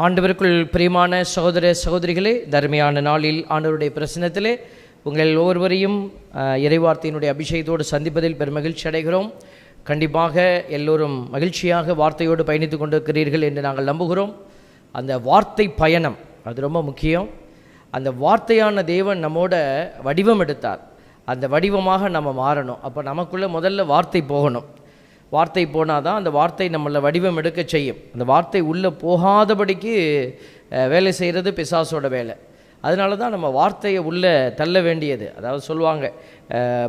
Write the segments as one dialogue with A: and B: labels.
A: ஆண்டவருக்குள் பிரியமான சகோதர சகோதரிகளே, தர்மையான நாளில் ஆண்டவருடைய பிரசன்னத்திலே உங்கள் ஒவ்வொருவரையும் இறைவார்த்தையினுடைய அபிஷேகத்தோடு சந்திப்பதில் பெருமகிழ்ச்சி அடைகிறோம். கண்டிப்பாக எல்லோரும் மகிழ்ச்சியாக வார்த்தையோடு பயணித்து கொண்டிருக்கிறீர்கள் என்று நாங்கள் நம்புகிறோம். அந்த வார்த்தை பயணம் அது ரொம்ப முக்கியம். அந்த வார்த்தையான தேவன் நம்மோட வடிவம் எடுத்தார். அந்த வடிவமாக நம்ம மாறணும். அப்போ நமக்குள்ளே முதல்ல வார்த்தை போகணும். வார்த்தை போனால் தான் அந்த வார்த்தை நம்மளை வடிவம் எடுக்க செய்யும். அந்த வார்த்தை உள்ளே போகாதபடிக்கு வேலை செய்கிறது பிசாசோட வேலை. அதனால தான் நம்ம வார்த்தையை உள்ளே தள்ள வேண்டியது. அதாவது சொல்லுவாங்க,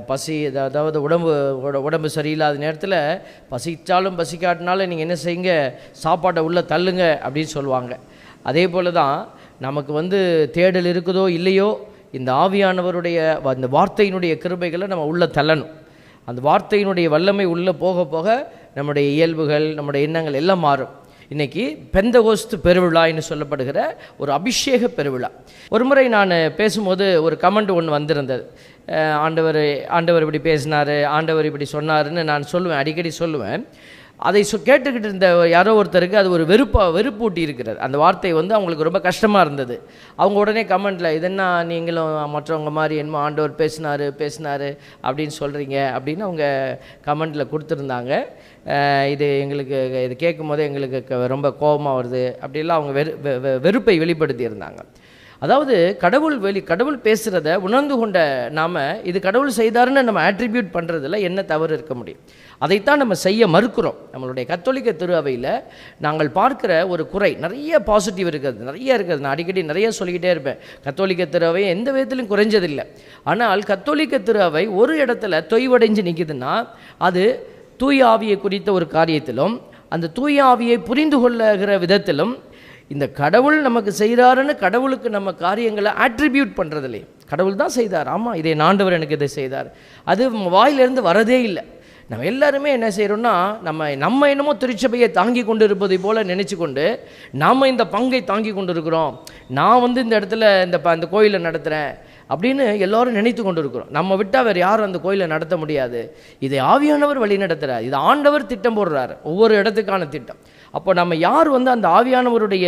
A: பசி, அதாவது உடம்பு சரியில்லாத நேரத்தில் பசிச்சாலும் பசிக்காட்டினாலும் நீங்கள் என்ன செய்யுங்க, சாப்பாட்டை உள்ளே தள்ளுங்க அப்படின்னு சொல்லுவாங்க. அதே போல் தான் நமக்கு தேடல் இருக்குதோ இல்லையோ, இந்த ஆவியானவருடைய அந்த வார்த்தையினுடைய கிருபைகளை நம்ம உள்ளே தள்ளணும். அந்த வார்த்தையினுடைய வல்லமை உள்ளே போக போக நம்முடைய இயல்புகள், நம்முடைய எண்ணங்கள் எல்லாம் மாறும். இன்றைக்கி பெந்தகோஸ்து பெருவிழான்னு சொல்லப்படுகிற ஒரு அபிஷேக பெருவிழா. ஒரு முறை நான் பேசும்போது ஒரு கமெண்ட் ஒன்று வந்திருந்தது. ஆண்டவர் இப்படி பேசினார், ஆண்டவர் இப்படி சொன்னாருன்னு நான் சொல்லுவேன், அடிக்கடி சொல்லுவேன். அதை கேட்டுக்கிட்டு இருந்த யாரோ ஒருத்தருக்கு அது ஒரு வெறுப்பூட்டி இருக்கிறது. அந்த வார்த்தை அவங்களுக்கு ரொம்ப கஷ்டமாக இருந்தது. அவங்க உடனே கமெண்ட்டில், இதென்னா நீங்களும் மற்றவங்க மாதிரி என்னமோ ஆண்டவர் பேசினார் அப்படின்னு சொல்கிறீங்க அப்படின்னு அவங்க கமெண்ட்டில் கொடுத்துருந்தாங்க. இது கேட்கும் போது எங்களுக்கு ரொம்ப கோபமாக வருது அப்படிலாம் அவங்க வெறுப்பை வெளிப்படுத்தியிருந்தாங்க. அதாவது கடவுள் பேசுகிறத உணர்ந்து கொண்ட நாம் இது கடவுள் செய்தாருன்னு நம்ம ஆட்ரிபியூட் பண்ணுறதில் என்ன தவறு இருக்க முடியும்? அதைத்தான் நம்ம செய்ய மறுக்கிறோம். நம்மளுடைய கத்தோலிக்க திரு அவையில் நாங்கள் பார்க்கிற ஒரு குறை, நிறைய பாசிட்டிவ் நிறைய இருக்குது. நான் அடிக்கடி நிறைய சொல்லிக்கிட்டே இருப்பேன். கத்தோலிக்க திரு அவை எந்த விதத்திலும் குறைஞ்சதில்லை. ஆனால் கத்தோலிக்க திரு அவை ஒரு இடத்துல தொய்வடைஞ்சு நிற்குதுன்னா அது தூய ஆவியை குறித்த ஒரு காரியத்திலும், அந்த தூய ஆவியை புரிந்து கொள்ளுகிற விதத்திலும், இந்த கடவுள் நமக்கு செய்கிறாருன்னு கடவுளுக்கு நம்ம காரியங்களை ஆட்ரிபியூட் பண்ணுறதில்லை. கடவுள் தான் செய்தார், ஆமாம் இதை ஆண்டவர் எனக்கு இதை செய்தார், அது வாயிலிருந்து வரதே இல்லை. நம்ம எல்லாருமே என்ன செய்கிறோன்னா, நம்ம என்னமோ திருச்சபையை தாங்கி கொண்டு இருப்பதை போல் நினச்சி கொண்டு நாம் இந்த பங்கை தாங்கி கொண்டு இருக்கிறோம். நான் இந்த இடத்துல இந்த கோயிலை நடத்துகிறேன் அப்படின்னு எல்லோரும் நினைத்து கொண்டு இருக்கிறோம். நம்ம விட்டால் வேறு யாரும் அந்த கோயிலை நடத்த முடியாது. இதை ஆவியானவர் வழி நடத்துகிறார், இது ஆண்டவர் திட்டம் போடுறார், ஒவ்வொரு இடத்துக்கான திட்டம். அப்போ நம்ம யார் அந்த ஆவியானவருடைய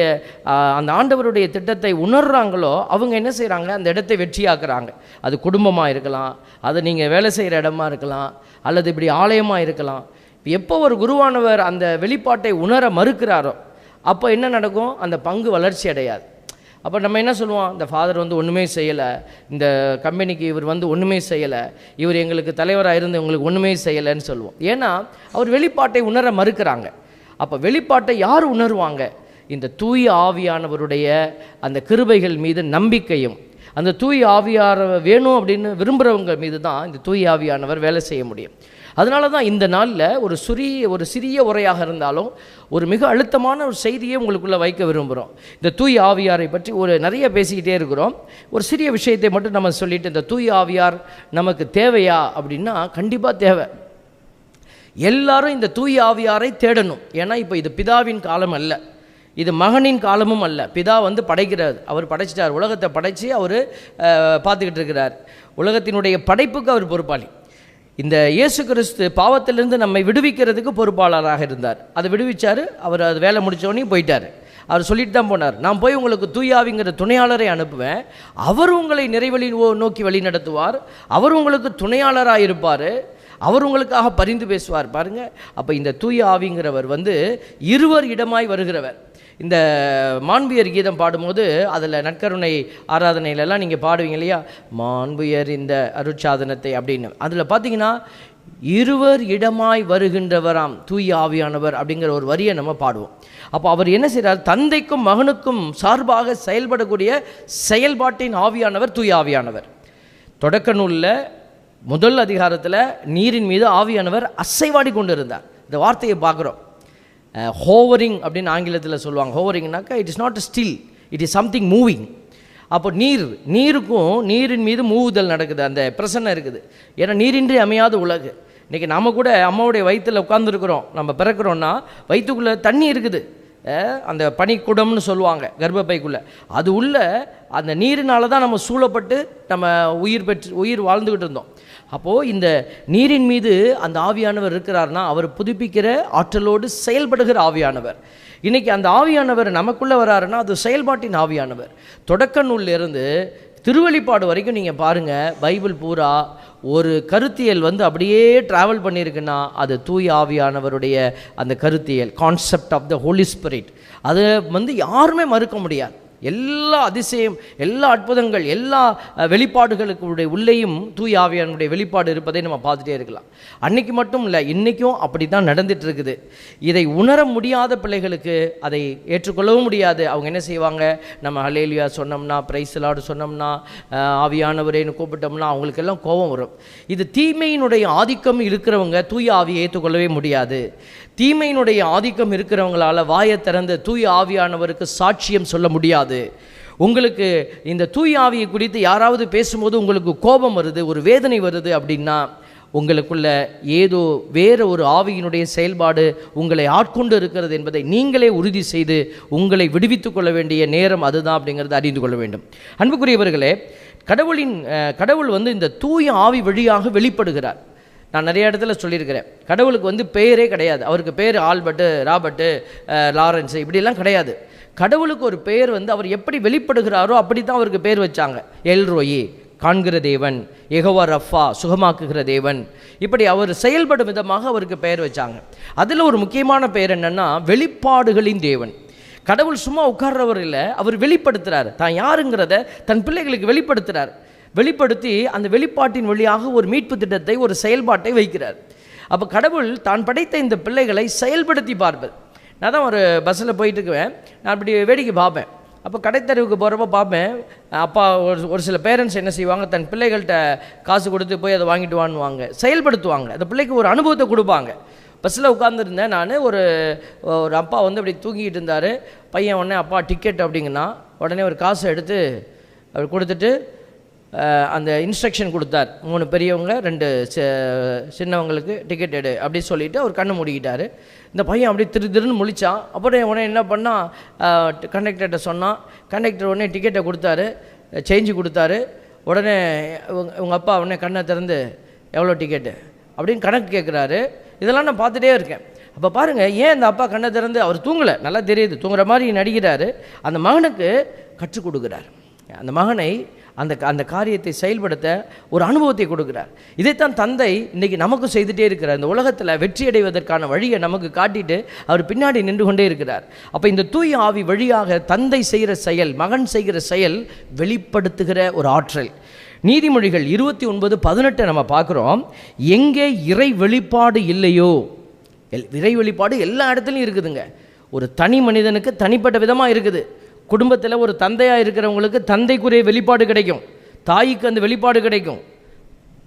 A: அந்த ஆண்டவருடைய திட்டத்தை உணர்கிறாங்களோ அவங்க என்ன செய்கிறாங்க, அந்த இடத்தை வெற்றியாக்குறாங்க. அது குடும்பமாக இருக்கலாம், அது நீங்கள் வேலை செய்கிற இடமா இருக்கலாம், அல்லது இப்படி ஆலயமாக இருக்கலாம். எப்போ ஒரு குருவானவர் அந்த வெளிப்பாட்டை உணர மறுக்கிறாரோ அப்போ என்ன நடக்கும், அந்த பங்கு வளர்ச்சி அடையாது. அப்போ நம்ம என்ன சொல்லுவோம், இந்த ஃபாதர் ஒன்றுமே செய்யலை, இந்த கம்பெனிக்கு இவர் ஒன்றுமே செய்யலை, இவர் எங்களுக்கு தலைவராக இருந்து உங்களுக்கு ஒன்றுமே செய்யலைன்னு சொல்லுவோம். ஏன்னா அவர் வெளிப்பாட்டை உணர மறுக்கிறாங்க. அப்போ வெளிப்பாட்டை யார் உணர்வாங்க? இந்த தூய ஆவியானவருடைய அந்த கிருபைகள் மீது நம்பிக்கையும், அந்த தூய ஆவியார் வேணும் அப்படின்னு விரும்புகிறவங்க மீது தான் இந்த தூய ஆவியானவர் வேலை செய்ய முடியும். அதனால தான் இந்த நாளில் ஒரு சிறிய உரையாக இருந்தாலும் ஒரு மிக அழுத்தமான ஒரு செய்தியை உங்களுக்குள்ளே வைக்க விரும்புகிறோம். இந்த தூய ஆவியாரை பற்றி நிறைய பேசிக்கிட்டே இருக்கிறோம். ஒரு சிறிய விஷயத்தை மட்டும் நம்ம சொல்லிட்டு, இந்த தூய ஆவியார் நமக்கு தேவையா அப்படின்னா கண்டிப்பாக தேவை. எல்லாரும் இந்த தூய ஆவியாரை தேடணும். ஏன்னா இப்போ இது பிதாவின் காலம் அல்ல, இது மகனின் காலமும் அல்ல. பிதா படைக்கிறார், அவர் படைச்சிட்டார், உலகத்தை படைத்து அவர் பார்த்துக்கிட்டு இருக்கிறார். உலகத்தினுடைய படைப்புக்கு அவர் பொறுப்பாளி. இந்த இயேசு கிறிஸ்து பாவத்திலிருந்து நம்மை விடுவிக்கிறதுக்கு பொறுப்பாளராக இருந்தார். அதை விடுவிச்சார். அவர் அது வேலை முடித்தோடனே போயிட்டார். அவர் சொல்லிட்டு தான் போனார், நான் போய் உங்களுக்கு தூயாவிங்கிற துணையாளரை அனுப்புவேன், அவர் உங்களை நிறைவழி நோக்கி வழி நடத்துவார், அவர் உங்களுக்கு துணையாளராக இருப்பார், அவர் உங்களுக்காக பரிந்து பேசுவார். பாருங்கள், அப்போ இந்த தூய ஆவிங்கிறவர் இருவர் இடமாய் வருகிறவர். இந்த மாண்புயர் கீதம் பாடும்போது அதில் நற்கருணை ஆராதனையிலலாம் நீங்கள் பாடுவீங்க இல்லையா, மாண்புயர் இந்த அருட்சாதனத்தை அப்படின்னு, அதில் பார்த்தீங்கன்னா இருவர் இடமாய் வருகின்றவராம் தூய ஆவியானவர் அப்படிங்கிற ஒரு வரியை நம்ம பாடுவோம். அப்போ அவர் என்ன செய்கிறார், தந்தைக்கும் மகனுக்கும் சார்பாக செயல்படக்கூடிய செயல்பாட்டின் ஆவியானவர் தூய ஆவியானவர். தொடக்க நூலில் முதல் அதிகாரத்தில் நீரின் மீது ஆவியானவர் அசைவாடி கொண்டு இருந்தார். இந்த வார்த்தையை பார்க்குறோம், ஹோவரிங் அப்படின்னு ஆங்கிலத்தில் சொல்லுவாங்க. ஹோவரிங்னாக்கா it is not still, it is something moving. அப்போ நீருக்கும் நீரின் மீது மூவுதல் நடக்குது, அந்த பிரசன்னம் இருக்குது. ஏன்னா நீரின்றி அமையாத உலகு. இன்றைக்கி நம்ம கூட அம்மாவுடைய வயிற்றில் உட்காந்துருக்குறோம், நம்ம பிறக்கிறோன்னா வயிற்றுக்குள்ளே தண்ணி இருக்குது, அந்த பனிக்குடம்னு சொல்லுவாங்க கர்ப்பப்பைக்குள்ளே, அது உள்ள அந்த நீரினால தான் நம்ம சூழப்பட்டு நம்ம உயிர் வாழ்ந்துக்கிட்டு இருந்தோம். அப்போது இந்த நீரின் மீது அந்த ஆவியானவர் இருக்கிறார்னா அவர் புதுப்பிக்கிற ஆற்றலோடு செயல்படுகிற ஆவியானவர். இன்றைக்கி அந்த ஆவியானவர் நமக்குள்ளே வராருன்னா அது செயல்பாட்டின் ஆவியானவர். தொடக்க நூலிலிருந்து திருவெளிப்பாடு வரைக்கும் நீங்கள் பாருங்கள், பைபிள் பூரா ஒரு கருத்தியல் அப்படியே ட்ராவல் பண்ணியிருக்குன்னா அது தூய ஆவியானவருடைய அந்த கருத்தியல், concept of the holy spirit. அதை யாருமே மறுக்க முடியாது. எல்லா அதிசயம், எல்லா அற்புதங்கள், எல்லா வெளிப்பாடுகளுடைய உள்ளேயும் தூய ஆவியானுடைய வெளிப்பாடு இருப்பதை நம்ம பார்த்துட்டே இருக்கலாம். அன்னைக்கு மட்டும் இல்லை, இன்றைக்கும் அப்படி தான் நடந்துட்டு இருக்குது. இதை உணர முடியாத பிள்ளைகளுக்கு அதை ஏற்றுக்கொள்ளவும் முடியாது. அவங்க என்ன செய்வாங்க, நம்ம ஹல்லேலூயா சொன்னோம்னா, பிரைஸ் தி லார்ட் சொன்னோம்னா, ஆவியானவரேன்னு கூப்பிட்டோம்னா அவங்களுக்கெல்லாம் கோபம் வரும். இது தீமையினுடைய ஆதிக்கம் இருக்கிறவங்க தூய ஆவியை ஏற்றுக்கொள்ளவே முடியாது. தீமையினுடைய ஆதிக்கம் இருக்கிறவங்களால வாயை திறந்து தூய ஆவியானவருக்கு சாட்சியம் சொல்ல முடியாது. உங்களுக்கு இந்த தூய ஆவியை குறித்து யாராவது பேசும்போது உங்களுக்கு கோபம் வருது, ஒரு வேதனை வருது அப்படின்னா உங்களுக்குள்ள ஏதோ வேறு ஒரு ஆவியினுடைய செயல்பாடு உங்களை ஆட்கொண்டு இருக்கிறது என்பதை நீங்களே உறுதி செய்து உங்களை விடுவித்துக் கொள்ள வேண்டிய நேரம் அதுதான் அப்படிங்கிறத அறிந்து கொள்ள வேண்டும். அன்புக்குரியவர்களே, கடவுள் இந்த தூய ஆவி வழியாக வெளிப்படுகிறார். நான் நிறைய இடத்துல சொல்லியிருக்கிறேன், கடவுளுக்கு பெயரே கிடையாது. அவருக்கு பேர் ஆல்பர்ட்டு, ராபர்ட்டு, லாரன்ஸு இப்படிலாம் கிடையாது. கடவுளுக்கு ஒரு பெயர் அவர் எப்படி வெளிப்படுகிறாரோ அப்படி தான் அவருக்கு பேர் வச்சாங்க. எல்ரோயி, காண்கிற தேவன், யெகோவா ரஃபா, சுகமாக்குகிற தேவன், இப்படி அவர் செயல்படும் விதமாக அவருக்கு பெயர் வச்சாங்க. அதில் ஒரு முக்கியமான பெயர் என்னென்னா வெளிப்பாடுகளின் தேவன். கடவுள் சும்மா உட்கார்றவர் இல்லை, அவர் வெளிப்படுத்துகிறார். தான் யாருங்கிறத தன் பிள்ளைகளுக்கு வெளிப்படுத்துகிறார். வெளிப்படுத்தி அந்த வெளிப்பாட்டின் வழியாக ஒரு மீட்பு திட்டத்தை, ஒரு செயல்பாட்டை வைக்கிறார். அப்போ கடவுள் தான் படைத்த இந்த பிள்ளைகளை செயல்படுத்தி பார்ப்பது. நான் தான் ஒரு பஸ்ஸில் போயிட்டுருக்குவேன், நான் அப்படி வேடிக்கை பார்ப்பேன். அப்போ கடைத்தெருவுக்கு போகிறப்ப பார்ப்பேன், அப்பா ஒரு சில பேரண்ட்ஸ் என்ன செய்வாங்க, தன் பிள்ளைகள்கிட்ட காசு கொடுத்து போய் அதை வாங்கிட்டு வாங்குவாங்க, செயல்படுத்துவாங்க. அந்த பிள்ளைக்கு ஒரு அனுபவத்தை கொடுப்பாங்க. பஸ்ஸில் உட்காந்துருந்தேன் நான், ஒரு அப்பா அப்படி தூங்கிட்டு இருந்தார். பையன் உடனே அப்பா டிக்கெட் அப்படிங்கன்னா உடனே ஒரு காசை எடுத்து அப்படி கொடுத்துட்டு அந்த இன்ஸ்ட்ரக்ஷன் கொடுத்தார். 3 பெரியவங்க 2 சின்னவங்களுக்கு டிக்கெட் எடு அப்படி சொல்லிவிட்டு அவர் கண்ணு மூடிக்கிட்டார். இந்த பையன் அப்படியே திருன்னு முழிச்சான். அப்புறம் உடனே என்ன பண்ணால் கண்டக்டர்கிட்ட சொன்னான். கண்டக்டர் உடனே டிக்கெட்டை கொடுத்தாரு, சேஞ்சு கொடுத்தாரு. உடனே உங்கள் அப்பா உடனே கண்ணை திறந்து எவ்வளோ டிக்கெட்டு அப்படின்னு கணக்கு கேட்குறாரு. இதெல்லாம் நான் பார்த்துட்டே இருக்கேன். அப்போ பாருங்கள், ஏன் அந்த அப்பா கண்ணை திறந்து, அவர் தூங்கலை, நல்லா தெரியுது, தூங்குற மாதிரி நடிக்கிறாரு. அந்த மகனுக்கு கற்றுக் கொடுக்குறார். அந்த மகனை அந்த காரியத்தை செயல்படுத்த ஒரு அனுபவத்தை கொடுக்குறார். இதைத்தான் தந்தை இன்றைக்கி நமக்கு செய்துகிட்டே இருக்கிறார். இந்த உலகத்தில் வெற்றி அடைவதற்கான வழியை நமக்கு காட்டிட்டு அவர் பின்னாடி நின்று கொண்டே இருக்கிறார். அப்போ இந்த தூய ஆவி வழியாக தந்தை செய்கிற செயல், மகன் செய்கிற செயல் வெளிப்படுத்துகிற ஒரு ஆற்றல். நீதிமொழிகள் 29:18 நம்ம பார்க்குறோம். எங்கே இறை வெளிப்பாடு இல்லையோ, இறை வெளிப்பாடு எல்லா இடத்துலையும் இருக்குதுங்க. ஒரு தனி மனிதனுக்கு தனிப்பட்ட விதமாக இருக்குது. குடும்பத்தில் ஒரு தந்தையாக இருக்கிறவங்களுக்கு தந்தைக்குரிய வெளிப்பாடு கிடைக்கும், தாய்க்கு அந்த வெளிப்பாடு கிடைக்கும்,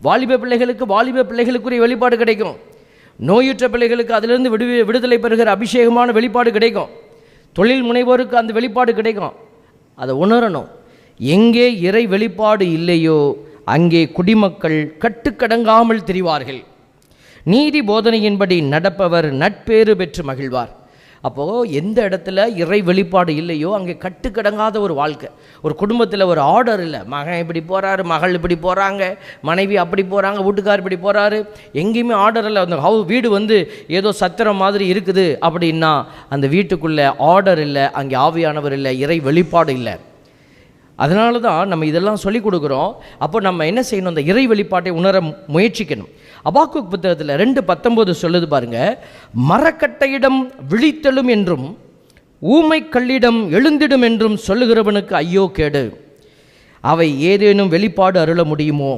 A: வாலிப பிள்ளைகளுக்கு வாலிப பிள்ளைகளுக்குரிய வெளிப்பாடு கிடைக்கும், நோயுற்ற பிள்ளைகளுக்கு அதிலிருந்து விடுதலை பெறுகிற அபிஷேகமான வெளிப்பாடு கிடைக்கும், தொழில் முனைவோருக்கு அந்த வெளிப்பாடு கிடைக்கும். அதை உணரணும். எங்கே இறை வெளிப்பாடு இல்லையோ அங்கே குடிமக்கள் கட்டுக்கடங்காமல் திரிவார்கள். நீதி போதனையின்படி நடப்பவர் நட்பேறு பெற்று மகிழ்வார். அப்போது எந்த இடத்துல இறை வெளிப்பாடு இல்லையோ அங்கே கட்டுக்கடங்காத ஒரு வாழ்க்கை. ஒரு குடும்பத்தில் ஒரு ஆர்டர் இல்லை, மகன் இப்படி போகிறாரு, மகள் இப்படி போகிறாங்க, மனைவி அப்படி போகிறாங்க, வீட்டுக்கார் இப்படி போகிறாரு, எங்கேயுமே ஆர்டர் இல்லை. அந்த வீடு ஏதோ சத்திரம் மாதிரி இருக்குது அப்படின்னா அந்த வீட்டுக்குள்ளே ஆர்டர் இல்லை, அங்கே ஆவியானவர் இல்லை, இறை வெளிப்பாடு இல்லை. அதனால தான் நம்ம இதெல்லாம் சொல்லிக் கொடுக்குறோம். அப்போ நம்ம என்ன செய்யணும், அந்த இறை வெளிப்பாட்டை உணர முயற்சிக்கணும். அபாக்குக் புத்தகத்தில் 2:19 சொல்லுது பாருங்க. மரக்கட்டையிடம் விழித்தெழும் என்றும் ஊமை கல்லிடம் எழுந்திடும் என்றும் சொல்லுகிறவனுக்கு ஐயோ கேடு. அவை ஏதேனும் வெளிப்பாடு அருள முடியுமோ?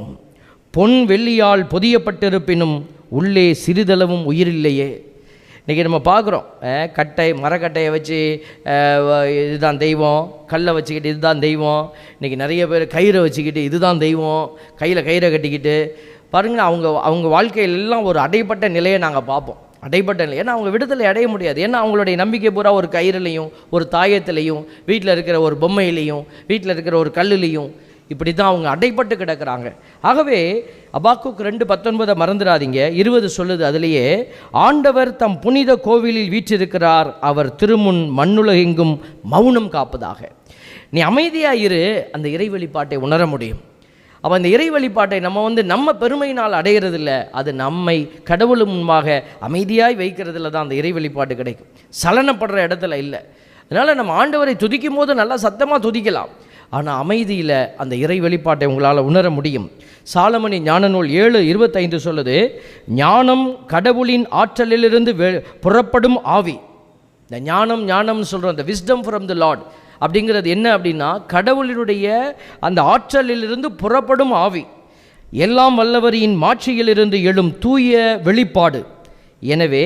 A: பொன் வெள்ளியால் பொதியப்பட்டிருப்பினும் உள்ளே சிறிதளவும் உயிரில்லையே. இன்றைக்கி நம்ம பார்க்குறோம், மரக்கட்டையை வச்சு இதுதான் தெய்வம், கல்லை வச்சுக்கிட்டு இதுதான் தெய்வம். இன்றைக்கி நிறைய பேர் கயிறை வச்சுக்கிட்டு இதுதான் தெய்வம், கையில் கயிறை கட்டிக்கிட்டு பாருங்கள். அவங்க வாழ்க்கையிலெல்லாம் ஒரு அடைப்பட்ட நிலையை நாங்கள் பார்ப்போம். அடைப்பட்ட நிலை, ஏன்னா அவங்க விடுதலை அடைய முடியாது. ஏன்னா அவங்களுடைய நம்பிக்கை பூரா ஒரு கயிறுலையும் ஒரு தாயத்திலையும் வீட்டில் இருக்கிற ஒரு பொம்மையிலையும் வீட்டில் இருக்கிற ஒரு கல்லுலையும் இப்படி தான் அவங்க அடைப்பட்டு கிடக்கிறாங்க. ஆகவே அபாக்குக் 2:19 மறந்துடாதீங்க. 20 சொல்லுது, அதிலேயே ஆண்டவர் தம் புனித கோவிலில் வீற்றிருக்கிறார், அவர் திருமுன் மண்ணுலகெங்கும் மௌனம் காப்பதாக. நீ அமைதியாக இரு, அந்த இறை வெளிப்பாட்டை உணர முடியும். அப்போ அந்த இறை வழிபாட்டை நம்ம பெருமையினால் அடைகிறதில்ல, அது நம்மை கடவுள் முன்பாக அமைதியாய் வைக்கிறதுல தான் அந்த இறை வழிபாட்டு கிடைக்கும். சலனப்படுற இடத்துல இல்லை. அதனால் நம்ம ஆண்டவரை துதிக்கும் போது நல்லா சத்தமாக துதிக்கலாம், ஆனால் அமைதியில் அந்த இறை வெளிப்பாட்டை உங்களால் உணர முடியும். சாலமணி ஞான நூல் 7:25 சொல்லுது, ஞானம் கடவுளின் ஆற்றலிலிருந்து புறப்படும் ஆவி. இந்த ஞானம்னு சொல்கிறோம், இந்த விஸ்டம் ஃப்ரம் தி லார்ட் அப்படிங்கிறது என்ன அப்படின்னா, கடவுளினுடைய அந்த ஆற்றலிலிருந்து புறப்படும் ஆவி, எல்லாம் வல்லவரின் மாட்சியிலிருந்து எழும் தூய வெளிப்பாடு. எனவே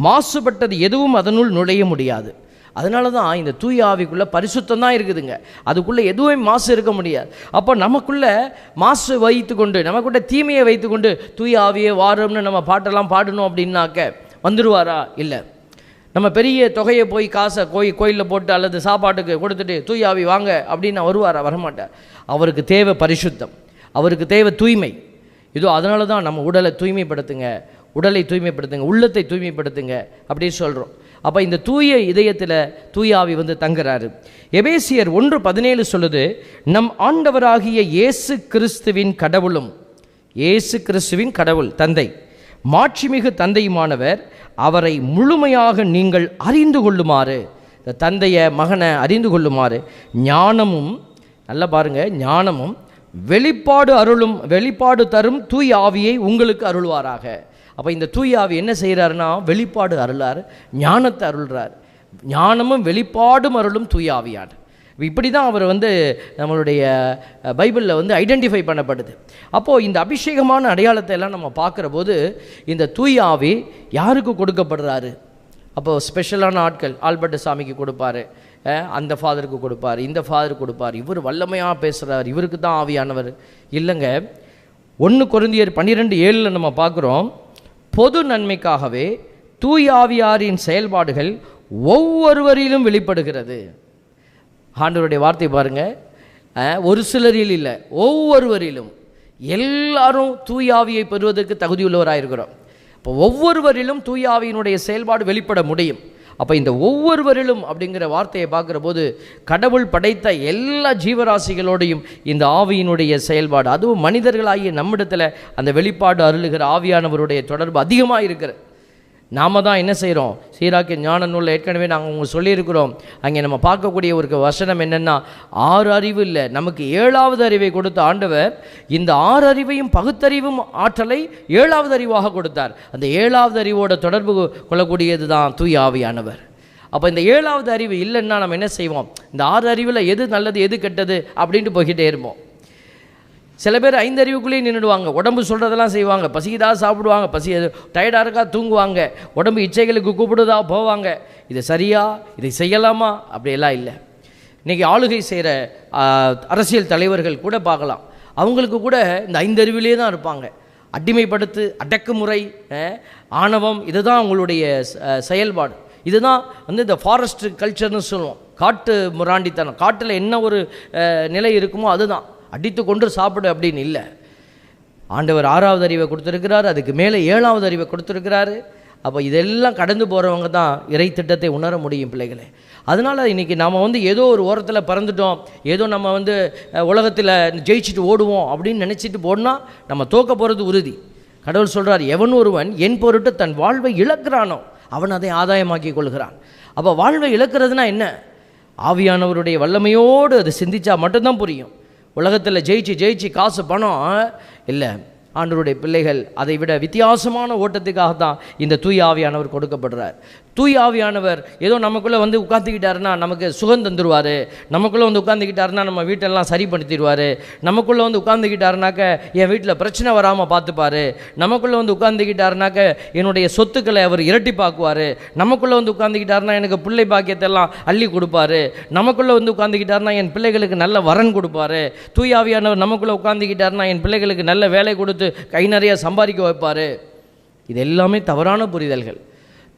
A: மாசுபட்டது எதுவும் அதனுள் நுழைய முடியாது. அதனால தான் இந்த தூய ஆவிக்குள்ளே பரிசுத்தம் தான் இருக்குதுங்க, அதுக்குள்ளே எதுவும் மாசு இருக்க முடியாது. அப்போ நமக்குள்ளே மாசு வைத்து கொண்டு, நமக்குள்ளே தீமையை வைத்து கொண்டு தூய ஆவியே வாரோம்னு நம்ம பாட்டெல்லாம் பாடணும் அப்படின்னாக்க வந்துடுவாரா? இல்லை. நம்ம பெரிய தொகையை போய் காசை கோயிலில் போட்டு அல்லது சாப்பாட்டுக்கு கொடுத்துட்டு தூய ஆவி வாங்க அப்படின்னா வருவாரா? வரமாட்டார். அவருக்கு தேவை பரிசுத்தம், அவருக்கு தேவை தூய்மை. இதோ அதனால தான் நம்ம உடலை தூய்மைப்படுத்துங்க, உள்ளத்தை தூய்மைப்படுத்துங்க அப்படின்னு சொல்கிறோம். அப்போ இந்த தூய இதயத்தில் தூய ஆவி தங்குறாரு. எபேசியர் 1:17 சொல்லுது, நம் ஆண்டவராகிய இயேசு கிறிஸ்துவின் கடவுள் தந்தை, மாட்சிமிகு தந்தையுமானவர், அவரை முழுமையாக நீங்கள் அறிந்து கொள்ளுமாறு, இந்த தந்தையை மகனை அறிந்து கொள்ளுமாறு ஞானமும், நல்லா பாருங்க, ஞானமும் வெளிப்பாடு தரும் தூய ஆவியை உங்களுக்கு அருள்வாராக. அப்போ இந்த தூய ஆவி என்ன செய்கிறாருன்னா, வெளிப்பாடு அருளார், ஞானத்தை அருள்றார். ஞானமும் வெளிப்பாடும் அருளும் தூய ஆவியார். இப்படி தான் அவர் நம்மளுடைய பைபிளில் ஐடென்டிஃபை பண்ணப்படுது. அப்போது இந்த அபிஷேகமான அடையாளத்தை எல்லாம் நம்ம பார்க்குற போது இந்த தூய ஆவி யாருக்கு கொடுக்கப்படுறாரு? அப்போது ஸ்பெஷலான ஆட்கள், ஆல்பர்ட் சாமிக்கு கொடுப்பார், அந்த ஃபாதருக்கு கொடுப்பார், இந்த ஃபாதருக்கு கொடுப்பார், இவர் வல்லமையாக பேசுகிறார், இவருக்கு தான் ஆவியானவர். இல்லைங்க, 1 கொரிந்தியர் 12:7 நம்ம பார்க்குறோம், பொது நன்மைக்காகவே தூய ஆவியாரின் செயல்பாடுகள் ஒவ்வொருவரிலும் வெளிப்படுகிறது. ஆண்டவருடைய வார்த்தை பாருங்க, ஒரு சிலரில் இல்லை, ஒவ்வொருவரிலும். எல்லாரும் தூய ஆவியை பெறுவதற்கு தகுதியுள்ளவராக இருக்கிறோம். இப்போ ஒவ்வொருவரிலும் தூய ஆவியினுடைய செயல்பாடு வெளிப்பட முடியும். அப்போ இந்த ஒவ்வொருவரிலும் அப்படிங்கிற வார்த்தையை பார்க்குற போது கடவுள் படைத்த எல்லா ஜீவராசிகளோடையும் இந்த ஆவியினுடைய செயல்பாடு, அதுவும் மனிதர்களாகிய நம்மிடத்தில் அந்த வெளிப்பாடு அருளுகிற ஆவியானவருடைய தொடர்பு அதிகமாக இருக்கிற. நாம் தான் என்ன செய்கிறோம், சீராக்கிய ஞான நூலில் ஏற்கனவே நாங்கள் உங்களுக்கு சொல்லியிருக்கிறோம். அங்கே நம்ம பார்க்கக்கூடிய ஒரு வசனம் என்னென்னா, 6 அறிவு இல்லை, நமக்கு 7வது அறிவை கொடுத்த ஆண்டவர் இந்த 6 அறிவையும் பகுத்தறிவும் ஆற்றலை 7வது அறிவாக கொடுத்தார். அந்த 7வது அறிவோட தொடர்பு கொள்ளக்கூடியது தான் தூய ஆவியானவர். அப்போ இந்த 7வது அறிவு இல்லைன்னா நம்ம என்ன செய்வோம், இந்த 6 அறிவில் எது நல்லது எது கெட்டது அப்படின்ட்டு போய்கிட்டே இருப்போம். சில பேர் 5 அறிவுக்குள்ளேயே நின்றுடுவாங்க, உடம்பு சொல்கிறதெல்லாம் செய்வாங்க, பசிக்குதா சாப்பிடுவாங்க, டயர்டாக இருக்கா தூங்குவாங்க, உடம்பு இச்சைகளுக்கு கூப்பிடுதா போவாங்க. இது சரியா, இதை செய்யலாமா, அப்படியெல்லாம் இல்லை. இன்றைக்கி ஆளுகை செய்கிற அரசியல் தலைவர்கள் கூட பார்க்கலாம், அவங்களுக்கு கூட இந்த 5 அறிவிலே தான் இருப்பாங்க. அடிமைப்படுத்து, அடக்குமுறை, ஆணவம், இதுதான் அவங்களுடைய செயல்பாடு. இதுதான் இந்த ஃபாரஸ்ட் கல்ச்சர்னு சொல்லுவோம், காட்டு முராண்டித்தனம். காட்டில் என்ன ஒரு நிலை இருக்குமோ அதுதான், அடித்து கொண்டு சாப்பிடு அப்படின்னு இல்லை. ஆண்டவர் 6வது அறிவை கொடுத்துருக்கிறார், அதுக்கு மேலே 7வது அறிவை கொடுத்துருக்கிறாரு. அப்போ இதெல்லாம் கடந்து போகிறவங்க தான் இறை திட்டத்தை உணர முடியும் பிள்ளைகளே. அதனால் இன்றைக்கி நாம் ஏதோ ஒரு ஓரத்தில் பறந்துட்டோம், ஏதோ நம்ம உலகத்தில் ஜெயிச்சுட்டு ஓடுவோம் அப்படின்னு நினச்சிட்டு போனால் நம்ம தோக்க போகிறது உறுதி. கடவுள் சொல்கிறார், எவன் ஒருவன் என் பொருட்டு தன் வாழ்வை இழக்கிறானோ அவன் அதை ஆதாயமாக்கி கொள்கிறான். அப்போ வாழ்வை இழக்கிறதுனா என்ன? ஆவியானவருடைய வல்லமையோடு அது சிந்திச்சா மட்டும்தான் புரியும். உலகத்தில் ஜெயிச்சு காசு பணம் இல்லை. ஆண்டவருடைய பிள்ளைகள் அதை விட வித்தியாசமான ஓட்டத்துக்காக தான் இந்த தூய ஆவியானவர் கொடுக்கப்படுறார். தூய ஆவியானவர் ஏதோ நமக்குள்ளே உட்காந்துக்கிட்டாருன்னா நமக்கு சுகம் தந்துடுவார், நமக்குள்ளே உட்காந்துக்கிட்டாருன்னா நம்ம வீட்டெல்லாம் சரிப்படுத்திடுவார், நமக்குள்ளே உட்காந்துக்கிட்டாருனாக்க என் வீட்டில் பிரச்சனை வராமல் பார்த்துப்பார், நமக்குள்ளே உட்காந்துக்கிட்டாருனாக்க என்னுடைய சொத்துக்களை அவர் இரட்டிப்பாக்குவார், நமக்குள்ளே உட்காந்துக்கிட்டாருன்னா எனக்கு பிள்ளை பாக்கியத்தெல்லாம் அள்ளி கொடுப்பாரு, நமக்குள்ளே உட்காந்துக்கிட்டாருன்னா என் பிள்ளைகளுக்கு நல்ல வரன் கொடுப்பாரு. தூய ஆவியானவர் நமக்குள்ளே உட்காந்துக்கிட்டாருன்னா என் பிள்ளைகளுக்கு நல்ல வேலை கொடுத்து கை நிறைய சம்பாதிக்க வைப்பார். இது எல்லாமே தவறான புரிதல்கள்.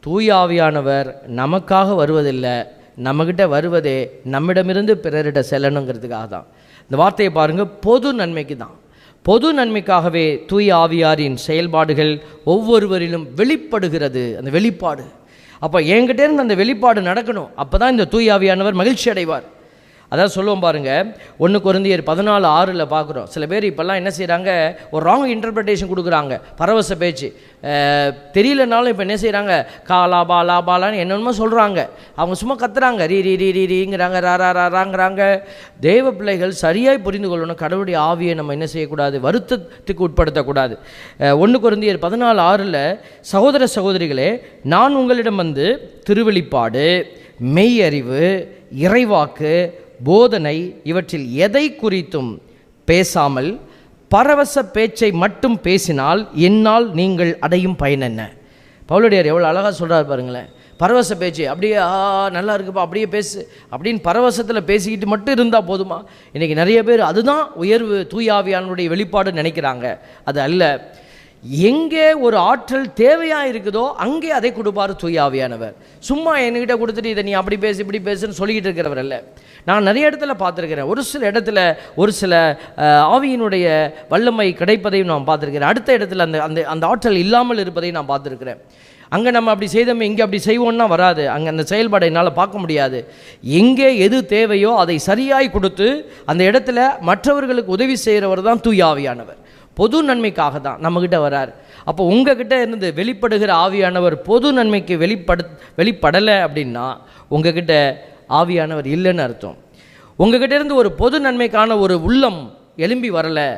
A: தூய ஆவியானவர் நமக்காக வருவதில்லை, நம்மகிட்ட வருவதே நம்மிடமிருந்து பிறரிட செல்லணுங்கிறதுக்காக தான். இந்த வார்த்தையை பாருங்கள், பொது நன்மைக்கு தான். பொது நன்மைக்காகவே தூய ஆவியாரின் செயல்பாடுகள் ஒவ்வொருவரிலும் வெளிப்படுகிறது. அந்த வெளிப்பாடு அப்போ என்கிட்டேருந்து அந்த வெளிப்பாடு நடக்கணும். அப்போ தான் இந்த தூய ஆவியானவர் மகிழ்ச்சி அடைவார். அதான் சொல்லுவோம் பாருங்கள், 1 கொரிந்தியர் 14:6 பார்க்குறோம். சில பேர் இப்போல்லாம் என்ன செய்கிறாங்க, ஒரு ராங் இன்டர்பிரிட்டேஷன் கொடுக்குறாங்க. பரவச பேச்சு தெரியலனாலும் இப்போ என்ன செய்கிறாங்க, காலா பாலா பாலான்னு என்னென்னமோ சொல்கிறாங்க. அவங்க சும்மா கத்துறாங்க, ரீ ரீ ரீ ரீ ரீங்கிறாங்க, ராங்கிறாங்க. தேவ பிள்ளைகள் சரியாய் புரிந்து கொள்ளணும். கடவுளுடைய ஆவியை நம்ம என்ன செய்யக்கூடாது, வருத்தத்துக்கு உட்படுத்தக்கூடாது. 1 கொரிந்தியர் 14:6 சகோதர சகோதரிகளே, நான் உங்களிடம் வந்து திருவெளிப்பாடு, மெய்யறிவு, இறைவாக்கு, போதனை இவற்றில் எதை குறித்தும் பேசாமல் பரவச பேச்சை மட்டும் பேசினால் என்னால் நீங்கள் அடையும் பயன் என்ன? பவுலடியார் எவ்வளோ அழகாக சொல்கிறார் பாருங்களேன். பரவச பேச்சு அப்படியே நல்லா இருக்குப்பா, அப்படியே பேசு அப்படின்னு பரவசத்தில் பேசிக்கிட்டு மட்டும் இருந்தால் போதுமா? இன்றைக்கி நிறைய பேர் அதுதான் உயர்வு, தூயாவியானுடைய வெளிப்பாடு நினைக்கிறாங்க. அது அல்ல. எங்கே ஒரு ஆற்றல் தேவையாக இருக்குதோ அங்கே அதை கொடுப்பார் தூயாவியானவர். சும்மா என்கிட்ட கொடுத்துட்டு இதை நீ அப்படி பேசு இப்படி பேசுன்னு சொல்லிக்கிட்டு இருக்கிறவர் அல்ல. நான் நிறைய இடத்துல பார்த்துருக்கிறேன். ஒரு சில இடத்துல ஒரு சில ஆவியினுடைய வல்லமை கிடைப்பதையும் நான் பார்த்துருக்கிறேன். அடுத்த இடத்துல அந்த அந்த அந்த ஆற்றல் இல்லாமல் இருப்பதையும் நான் பார்த்துருக்கிறேன். அங்கே நம்ம அப்படி செய்தோம், இங்கே அப்படி செய்வோம்னா வராது. அங்கே அந்த செயல்பாடை என்னால் பார்க்க முடியாது. எங்கே எது தேவையோ அதை சரியாய் கொடுத்து அந்த இடத்துல மற்றவர்களுக்கு உதவி செய்கிறவர் தான் தூயாவியானவர். பொது நன்மைக்காக தான் நம்மக்கிட்ட வரார். அப்போ உங்ககிட்ட இருந்து வெளிப்படுகிற ஆவியானவர் பொது நன்மைக்கு வெளிப்படலை அப்படின்னா உங்ககிட்ட ஆவியானவர் இல்லைன்னு அர்த்தம். உங்ககிட்ட இருந்து ஒரு பொது நன்மைக்கான ஒரு உள்ளம் எழும்பி வரலை.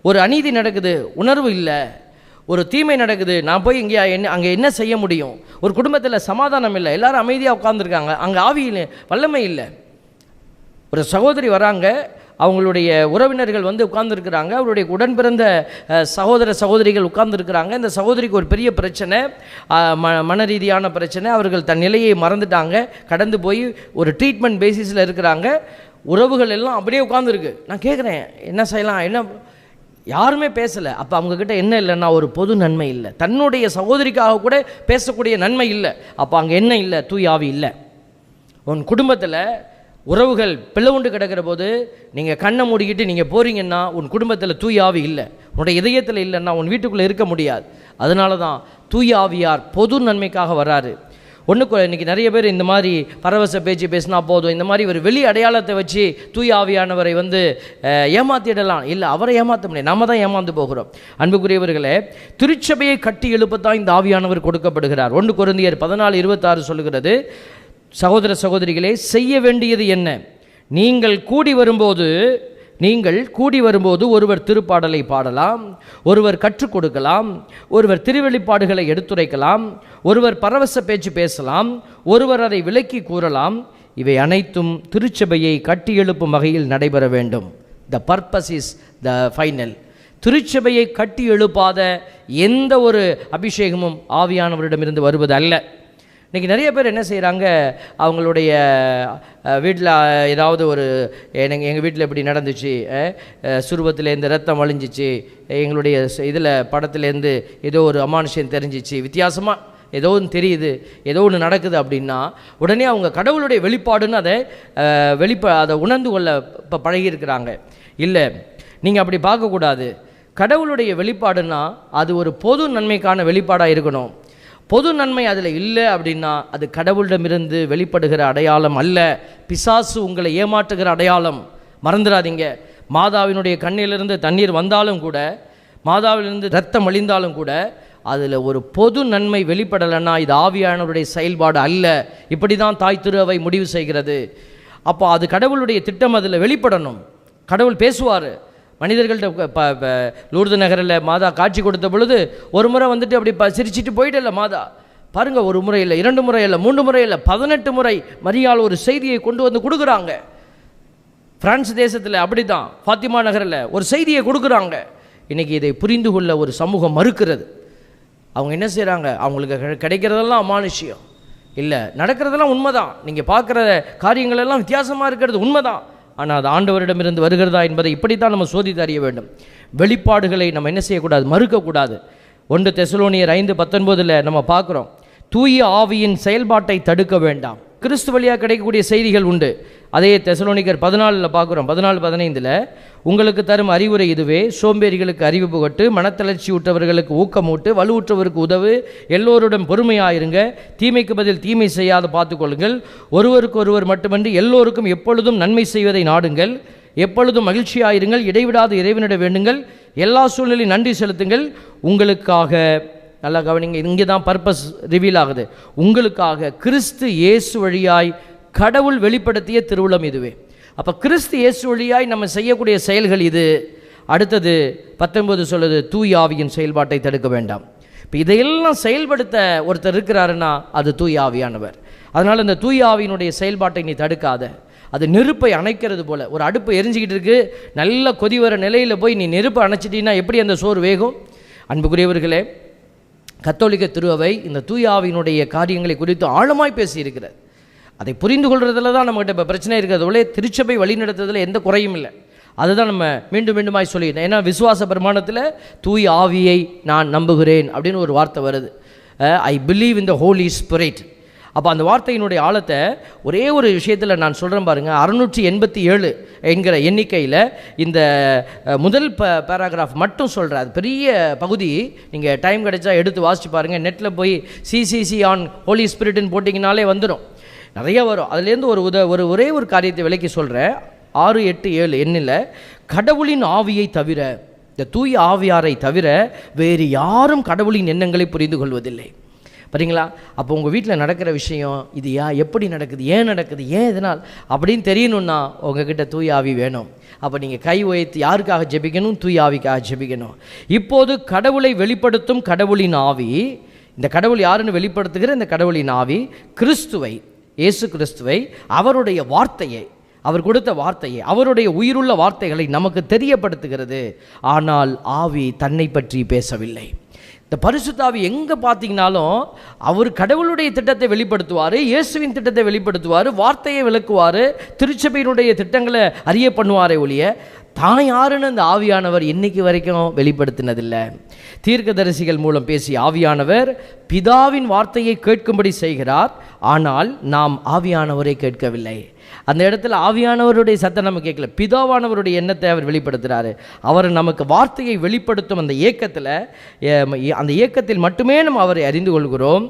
A: ஒரு அநீதி நடக்குது, உணர்வு இல்லை. ஒரு தீமை நடக்குது, நான் போய் இங்கே அங்கே என்ன செய்ய முடியும்? ஒரு குடும்பத்தில் சமாதானம் இல்லை, எல்லாரும் அமைதியாக உட்கார்ந்துருக்காங்க, அங்கே ஆவியில் வல்லமை இல்லை. ஒரு சகோதரி வராங்க, அவங்களுடைய உறவினர்கள் வந்து உட்கார்ந்துருக்கிறாங்க, அவருடைய உடன் பிறந்த சகோதர சகோதரிகள் உட்கார்ந்துருக்கிறாங்க. இந்த சகோதரிக்கு ஒரு பெரிய பிரச்சனை, மன ரீதியான பிரச்சனை. அவர்கள் தன் நிலையை மறந்துட்டாங்க, கடந்து போய் ஒரு ட்ரீட்மெண்ட் பேசிஸில் இருக்கிறாங்க. உறவுகள் எல்லாம் அப்படியே உட்கார்ந்துருக்கு. நான் கேட்குறேன், என்ன செய்யலாம், என்ன? யாருமே பேசலை. அப்போ அவங்கக்கிட்ட என்ன இல்லைன்னா ஒரு பொது நன்மை இல்லை, தன்னுடைய சகோதரிக்காக கூட பேசக்கூடிய நன்மை இல்லை. அப்போ அங்கே என்ன இல்லை? தூயாவி இல்லை. உன் குடும்பத்தில் உறவுகள் பிளவுண்டு கிடக்கிற போது நீங்கள் கண்ணை மூடிக்கிட்டு நீங்கள் போகிறீங்கன்னா உன் குடும்பத்தில் தூயாவி இல்லை, உன்னுடைய இதயத்தில் இல்லைன்னா உன் வீட்டுக்குள்ளே இருக்க முடியாது. அதனால தான் தூயாவியார் பொது நன்மைக்காக வராரு. இன்றைக்கி நிறைய பேர் இந்த மாதிரி பரவச பேச்சு பேசினா போதும், இந்த மாதிரி ஒரு வெளி அடையாளத்தை வச்சு தூயாவியானவரை வந்து ஏமாற்றிடலாம். இல்லை, அவரை ஏமாற்ற முடியாது, நம்ம தான் ஏமாந்து போகிறோம். அன்புக்குரியவர்களே, திருச்சபையை கட்டி எழுப்பத்தான் இந்த ஆவியானவர் கொடுக்கப்படுகிறார். 1 கொரிந்தியர் 14:26 சொல்லுகிறது, சகோதர சகோதரிகளே, செய்ய வேண்டியது என்ன? நீங்கள் கூடி வரும்போது ஒருவர் திருப்பாடலை பாடலாம், ஒருவர் கற்றுக் கொடுக்கலாம், ஒருவர் திருவெளிப்பாடுகளை எடுத்துரைக்கலாம், ஒருவர் பரவச பேச்சு பேசலாம், ஒருவர் அதை விளக்கி கூறலாம். இவை அனைத்தும் திருச்சபையை கட்டி எழுப்பும் வகையில் நடைபெற வேண்டும். The purpose is the final. திருச்சபையை கட்டி எழுப்பாத எந்த ஒரு அபிஷேகமும் ஆவியானவரிடமிருந்து வருவது அல்ல. இன்றைக்கி நிறைய பேர் என்ன செய்கிறாங்க, அவங்களுடைய வீட்டில் ஏதாவது ஒரு எங்கள் வீட்டில் இப்படி நடந்துச்சு, சுருவத்திலேருந்து ரத்தம் வழிஞ்சிச்சு, எங்களுடைய இதில் படத்துலேருந்து ஏதோ ஒரு அமானுஷ்யம் தெரிஞ்சிச்சு, வித்தியாசமாக ஏதோ ஒன்று தெரியுது, ஏதோ ஒன்று நடக்குது அப்படின்னா உடனே அவங்க கடவுளுடைய வெளிப்பாடுன்னு அதை உணர்ந்து கொள்ள இப்போ பழகியிருக்கிறாங்க. இல்லை, நீங்கள் அப்படி பார்க்கக்கூடாது. கடவுளுடைய வெளிப்பாடுன்னா அது ஒரு பொது நன்மைக்கான வெளிப்பாடாக இருக்கணும். பொது நன்மை அதில் இல்லை அப்படின்னா அது கடவுளிடமிருந்து வெளிப்படுகிற அடையாளம் அல்ல, பிசாசு உங்களை ஏமாற்றுகிற அடையாளம். மறந்துடாதீங்க, மாதாவினுடைய கண்ணிலிருந்து தண்ணீர் வந்தாலும் கூட, மாதாவிலிருந்து ரத்தம் அழிந்தாலும் கூட அதில் ஒரு பொது நன்மை வெளிப்படலைன்னா இது ஆவியானவருடைய செயல்பாடு அல்ல. இப்படி தான் தாய் திரு அவை முடிவு செய்கிறது. அப்போ அது கடவுளுடைய திட்டம், அதில் வெளிப்படணும். கடவுள் பேசுவார் மனிதர்கள்ட்ட. லூர்து நகரில் மாதா காட்சி கொடுத்த பொழுது ஒரு முறை வந்துட்டு அப்படி சிரிச்சிட்டு போயிடல மாதா. பாருங்கள், ஒரு முறை இல்லை, 2 முறை இல்லை, 3 முறை இல்லை, 18 முறை மரியாள் ஒரு செய்தியை கொண்டு வந்து கொடுக்குறாங்க. பிரான்ஸ் தேசத்தில் அப்படி தான், ஃபாத்திமா நகரில் ஒரு செய்தியை கொடுக்குறாங்க. இன்றைக்கி இதை புரிந்து கொள்ள ஒரு சமூகம் மறுக்கிறது. அவங்க என்ன செய்கிறாங்க, அவங்களுக்கு கிடைக்கிறதெல்லாம் அமானுஷ்யம் இல்லை, நடக்கிறதெல்லாம் உண்மைதான், நீங்கள் பார்க்குற காரியங்கள் எல்லாம் வித்தியாசமாக இருக்கிறது உண்மைதான். ஆனால் அது ஆண்டவரிடமிருந்து வருகிறதா என்பதை இப்படித்தான் நம்ம சோதித்து அறிய வேண்டும். வெளிப்பாடுகளை நம்ம என்ன செய்யக்கூடாது, மறுக்கக்கூடாது. 1 தெசலோனியர் 5:19 நம்ம பார்க்குறோம், தூய ஆவியின் செயல்பாட்டை தடுக்க வேண்டாம். கிறிஸ்து வழியாக கிடைக்கக்கூடிய செய்திகள் உண்டு, அதே தெசலோனிக்கர் 14 பார்க்குறோம், 14-15 உங்களுக்கு தரும் அறிவுரை இதுவே, சோம்பேறிகளுக்கு அறிவு புகட்டு, மனத்தளர்ச்சி ஊற்றவர்களுக்கு ஊக்கமூட்டு, வலுவுற்றவருக்கு உதவு, எல்லோருடன் பொறுமையாயிருங்க, தீமைக்கு பதில் தீமை செய்யாத பார்த்துக்கொள்ளுங்கள், ஒருவருக்கு ஒருவர் மட்டுமன்றி எல்லோருக்கும் எப்பொழுதும் நன்மை செய்வதை நாடுங்கள், எப்பொழுதும் மகிழ்ச்சியாயிருங்கள், இடைவிடாது இறைவனிட வேண்டுங்கள், எல்லா சூழ்நிலையும் நன்றி செலுத்துங்கள், உங்களுக்காக நல்லா கவனிங்க, இங்கே தான் பர்பஸ் ரிவீல் ஆகுது, உங்களுக்காக கிறிஸ்து இயேசு வழியாய் கடவுள் வெளிப்படுத்திய திருவுளம் இதுவே. அப்போ கிறிஸ்து இயேசு வழியாய் நம்ம செய்யக்கூடிய செயல்கள் இது. அடுத்தது 19 சொல்லுது, தூய ஆவியின் செயல்பாட்டை தடுக்க வேண்டாம். இப்போ இதையெல்லாம் செயல்படுத்த ஒருத்தர் இருக்கிறாருன்னா அது தூய ஆவியானவர். அதனால் இந்த தூய ஆவியினுடைய செயல்பாட்டை நீ தடுக்காத. அது நெருப்பை அணைக்கிறது போல், ஒரு அடுப்பு எரிஞ்சிக்கிட்டு இருக்கு, நல்ல கொதி வர நிலையில் போய் நீ நெருப்பை அணைச்சிட்டீங்கன்னா எப்படி அந்த சோறு வேகும்? அன்புக்குரியவர்களே, கத்தோலிக்க திருவை இந்த தூய ஆவியினுடைய காரியங்களை குறித்து ஆழமாய் பேசியிருக்கிறது. அதை புரிந்து கொள்றதுல தான் நம்மகிட்ட இப்போ பிரச்சனை இருக்கிறது. திருச்சபை வழிநடத்துறதுல எந்த குறையும் இல்லை. அதுதான் நம்ம மீண்டும் மீண்டுமாய் சொல்லிட்டேன். ஏன்னா விசுவாச பிரமாணத்தில் தூய ஆவியை நான் நம்புகிறேன் அப்படின்னு ஒரு வார்த்தை வருது. I believe in the holy spirit. அப்போ அந்த வார்த்தையினுடைய ஆழத்தை ஒரே ஒரு விஷயத்தில் நான் சொல்கிறேன் பாருங்கள். 687 என்கிற எண்ணிக்கையில் இந்த முதல் பேராகிராஃப் மட்டும் சொல்கிறேன். அது பெரிய பகுதி, நீங்கள் டைம் கிடைச்சா எடுத்து வாசித்து பாருங்கள். நெட்டில் போய் சிசிசி ஆன் ஹோலி ஸ்பிரிட்னு போட்டிங்கனாலே வந்துடும், நிறைய வரும். அதுலேருந்து ஒரே ஒரு காரியத்தை விலைக்கு சொல்கிறேன். 6, 8, 7 எண்ணில் கடவுளின் ஆவியை தவிர, இந்த தூய ஆவியாரை தவிர வேறு யாரும் கடவுளின் எண்ணங்களை புரிந்து கொள்வதில்லை. சரிங்களா? அப்போ உங்கள் வீட்டில் நடக்கிற விஷயம் இது எப்படி நடக்குது, ஏன் நடக்குது, ஏன் இதனால் அப்படின்னு தெரியணும்னா உங்ககிட்ட தூய ஆவி வேணும். அப்போ நீங்கள் கை உயர்த்தி யாருக்காக ஜெபிக்கணும்? தூய ஆவிக்காக ஜெபிக்கணும். இப்போது கடவுளை வெளிப்படுத்தும் கடவுளின் ஆவி, இந்த கடவுள் யாருன்னு வெளிப்படுத்துகிற இந்த கடவுளின் ஆவி கிறிஸ்துவை, இயேசு கிறிஸ்துவை, அவருடைய வார்த்தையை, அவர் கொடுத்த வார்த்தையை, அவருடைய உயிருள்ள வார்த்தைகளை நமக்கு தெரியப்படுத்துகிறது. ஆனால் ஆவி தன்னை பற்றி பேசவில்லை. இந்த பரிசுத்த ஆவி எங்கே பார்த்தீங்கன்னாலும் அவர் கடவுளுடைய திட்டத்தை வெளிப்படுத்துவார், இயேசுவின் திட்டத்தை வெளிப்படுத்துவார், வார்த்தையை விளக்குவார், திருச்சபையினுடைய திட்டங்களை அறிய பண்ணுவாரே ஒழிய தான் யாருன்னு அந்த ஆவியானவர் இன்னைக்கு வரைக்கும் வெளிப்படுத்தினதில்லை. தீர்க்கதரிசிகள் மூலம் பேசிய ஆவியானவர் பிதாவின் வார்த்தையை கேட்கும்படி செய்கிறார், ஆனால் நாம் ஆவியானவரை கேட்கவில்லை. அந்த இடத்துல ஆவியானவருடைய சத்தம் நம்ம கேட்கல, பிதாவானவருடைய எண்ணத்தை அவர் வெளிப்படுத்துகிறாரு. அவர் நமக்கு வார்த்தையை வெளிப்படுத்தும் அந்த ஏக்கத்தில் மட்டுமே நம்ம அவரை அறிந்து கொள்கிறோம்.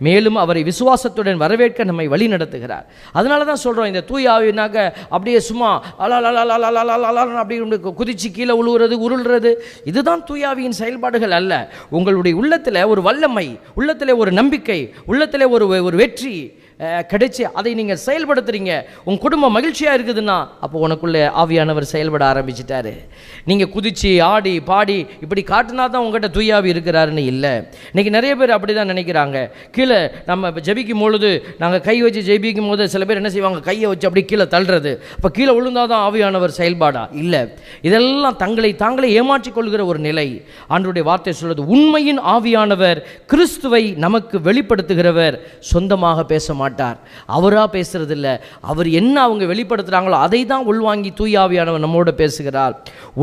A: மேலும் அவரை விசுவாசத்துடன் வரவேற்க நம்மை வழி நடத்துகிறார். அதனால தான் சொல்கிறோம், இந்த தூய ஆவினாக்க அப்படியே சும்மா அப்படி குதிச்சு கீழே உழுவுறது, உருள்றது, இதுதான் தூய ஆவியின் செயல்பாடுகள் அல்ல. உங்களுடைய உள்ளத்தில் ஒரு வல்லமை, உள்ளத்தில் ஒரு நம்பிக்கை, உள்ளத்தில் ஒரு வெற்றி கிடைச்சி அதை நீங்கள் செயல்படுத்துறீங்க, உங்கள் குடும்பம் மகிழ்ச்சியாக இருக்குதுன்னா அப்போ உனக்குள்ளே ஆவியானவர் செயல்பட ஆரம்பிச்சிட்டாரு. நீங்கள் குதிச்சு ஆடி பாடி இப்படி காட்டினா தான் உங்கள்கிட்ட தூயாவி இருக்கிறாருன்னு இல்லை. இன்றைக்கி நிறைய பேர் அப்படி தான் நினைக்கிறாங்க. கீழே நம்ம இப்போ ஜெபிக்கும் பொழுது நாங்கள் கை வச்சு ஜெபிக்கும் போது சில பேர் என்ன செய்வாங்க, கையை வச்சு அப்படி கீழே தள்ளுறது, அப்போ கீழே விழுந்தால் தான் ஆவியானவர் செயல்பாடா? இல்லை, இதெல்லாம் தாங்களே ஏமாற்றிக் கொள்கிற ஒரு நிலை. ஆண்டவருடைய வார்த்தை சொல்வது, உண்மையின் ஆவியானவர் கிறிஸ்துவை நமக்கு வெளிப்படுத்துகிறவர் சொந்தமாக பேச மாட்டார், அவரா பேசுறது இல்லை. அவர் என்ன அவங்க வெளிப்படுத்துறாங்களோ அதை தான் உள்வாங்கி தூயாவியானவர் நம்மோடு பேசுகிறார்.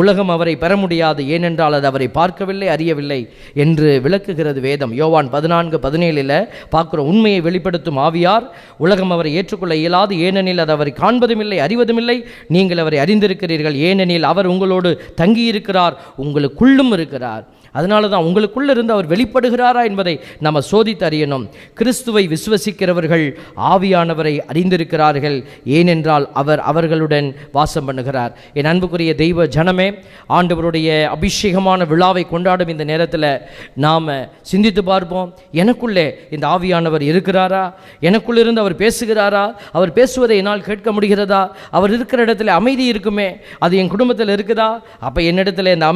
A: உலகம் அவரை பெற முடியாது, ஏனென்றால் அது அவரை பார்க்கவில்லை, அறியவில்லை என்று விளக்குகிறது வேதம். யோவான் 14:17 பார்க்கிறோம், உண்மையை வெளிப்படுத்தும் ஆவியார். உலகம் அவரை ஏற்றுக்கொள்ள இயலாது, ஏனெனில் அது அவரை காண்பதும் இல்லை, அறிவதும் இல்லை. நீங்கள் அவரை அறிந்திருக்கிறீர்கள், ஏனெனில் அவர் உங்களோடு தங்கியிருக்கிறார், உங்களுக்குள்ளும் இருக்கிறார். அதனால தான் உங்களுக்குள்ள இருந்து அவர் வெளிப்படுகிறாரா என்பதை நம்ம சோதித்து அறியணும். கிறிஸ்துவை விசுவசிக்கிறவர்கள் ஆவியானவரை அறிந்திருக்கிறார்கள், ஏனென்றால் அவர் அவர்களுடன் வாசம் பண்ணுகிறார். என் அன்புக்குரிய தெய்வ ஜனமே, ஆண்டவருடைய அபிஷேகமான விழாவை கொண்டாடும் இந்த நேரத்தில் நாம் சிந்தித்து பார்ப்போம், எனக்குள்ளே இந்த ஆவியானவர் இருக்கிறாரா? எனக்குள்ளிருந்து அவர் பேசுகிறாரா? அவர் பேசுவதை என்னால் கேட்க முடிகிறதா? அவர் இருக்கிற இடத்துல அமைதி இருக்குமே, அது என் குடும்பத்தில் இருக்குதா? அப்போ என்னிடத்தில் இந்த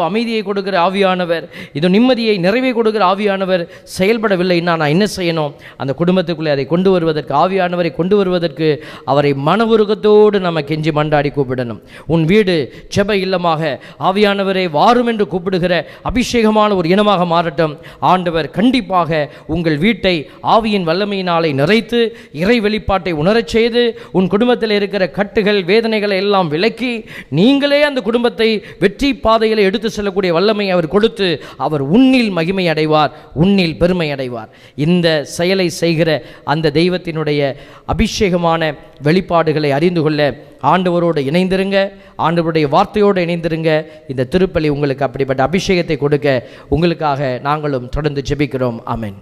A: அமைதியை கொடுக்கிற ஆவியானவர், இது நிம்மதியை நிறைவே கொடுக்கிற ஆவியானவர் செயல்படவில்லைன்னா நான் என்ன செய்யணும்? அந்த குடும்பத்துக்குள்ளே அதை கொண்டு வருவதற்கு, ஆவியானவரை கொண்டு வருவதற்கு அவரை மன உருகத்தோடு நம்ம கெஞ்சி மண்டாடி கூப்பிடணும். உன் வீடு செப இல்லமாக ஆவியானவரை வாரும் என்று கூப்பிடுகிற அபிஷேகமான ஒரு இனமாக மாறட்டும். ஆண்டவர் கண்டிப்பாக உங்கள் வீட்டை ஆவியின் வல்லமையினாலே நிறைத்து இறை வெளிப்பாட்டை உணரச் செய்து உன் குடும்பத்தில் இருக்கிற கட்டுகள் வேதனைகளை எல்லாம் விலக்கி நீங்களே அந்த குடும்பத்தை வெற்றி பாதையில் எடுத்து செல்லக்கூடிய வல்லமை வல்லமையை அவர் கொடுத்து அவர் உன்னில் மகிமை அடைவார், உன்னில் பெருமை அடைவார். இந்த செயலை செய்கிற அந்த தெய்வத்தினுடைய அபிஷேகமான வெளிப்பாடுகளை அறிந்து கொள்ள ஆண்டவரோடு இணைந்திருங்க, ஆண்டவருடைய வார்த்தையோடு இணைந்திருங்க. இந்த திருப்பலி உங்களுக்கு அப்படிப்பட்ட அபிஷேகத்தை கொடுக்க உங்களுக்காக நாங்களும் தொடர்ந்து ஜெபிக்கிறோம். ஆமென்.